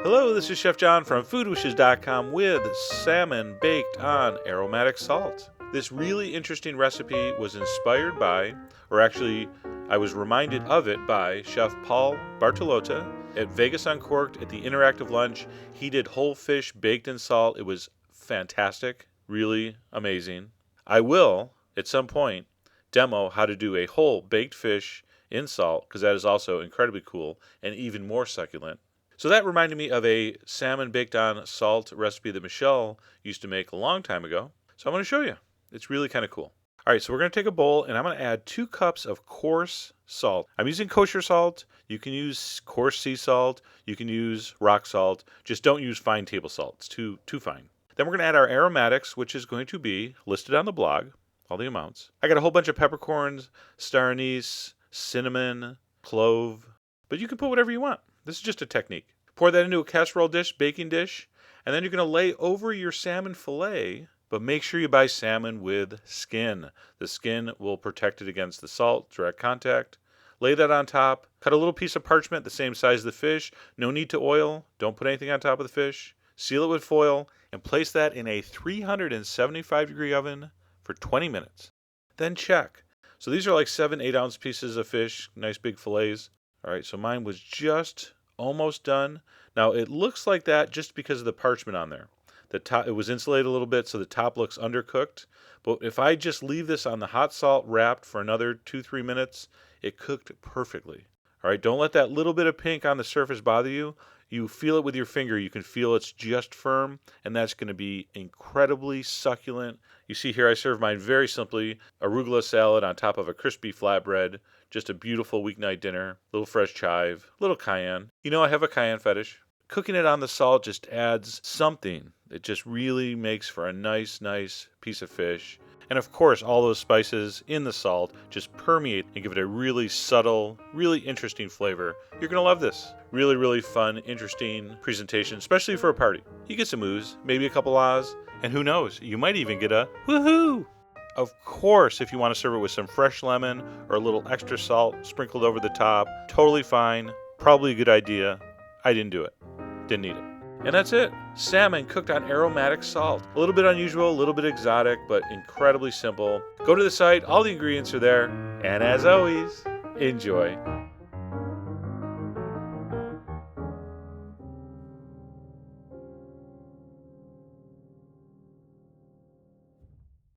Hello, this is Chef John from foodwishes.com with salmon baked on aromatic salt. This really interesting recipe was inspired by, or actually, I was reminded of it by Chef Paul Bartolotta at Vegas Uncorked at the Interactive Lunch. He did whole fish baked in salt. It was fantastic, really amazing. I will, at some point, demo how to do a whole baked fish in salt, because that is also incredibly cool and even more succulent. So that reminded me of a salmon baked on salt recipe that Michelle used to make a long time ago. So I'm going to show you. It's really kind of cool. All right, so we're going to take a bowl and I'm going to add 2 cups of coarse salt. I'm using kosher salt. You can use coarse sea salt. You can use rock salt. Just don't use fine table salt. It's too fine. Then we're going to add our aromatics, which is going to be listed on the blog, all the amounts. I got a whole bunch of peppercorns, star anise, cinnamon, clove, but you can put whatever you want. This is just a technique. Pour that into a casserole dish, baking dish, and then you're going to lay over your salmon fillet, but make sure you buy salmon with skin. The skin will protect it against the salt, direct contact. Lay that on top. Cut a little piece of parchment the same size as the fish. No need to oil. Don't put anything on top of the fish. Seal it with foil and place that in a 375-degree oven for 20 minutes. Then check. So these are like 7-8 ounce pieces of fish, nice big fillets. All right, so mine was just almost done. Now it looks like that just because of the parchment on there. The top, it was insulated a little bit, so the top looks undercooked. But if I just leave this on the hot salt wrapped for another 2-3 minutes, it cooked perfectly. All right, don't let that little bit of pink on the surface bother you. You feel it with your finger. You can feel it's just firm, and that's going to be incredibly succulent. You see here I serve mine very simply, arugula salad on top of a crispy flatbread. Just a beautiful weeknight dinner, little fresh chive, little cayenne. You know I have a cayenne fetish. Cooking it on the salt just adds something. It just really makes for a nice piece of fish. And of course, all those spices in the salt just permeate and give it a really subtle, really interesting flavor. You're going to love this. Really fun, interesting presentation, especially for a party. You get some ooze, maybe a couple ahs, and who knows, you might even get a woohoo! Of course, if you want to serve it with some fresh lemon or a little extra salt sprinkled over the top, totally fine, probably a good idea. I didn't do it. Didn't need it. And that's it. Salmon cooked on aromatic salt. A little bit unusual, a little bit exotic, but incredibly simple. Go to the site, all the ingredients are there, and as always, enjoy.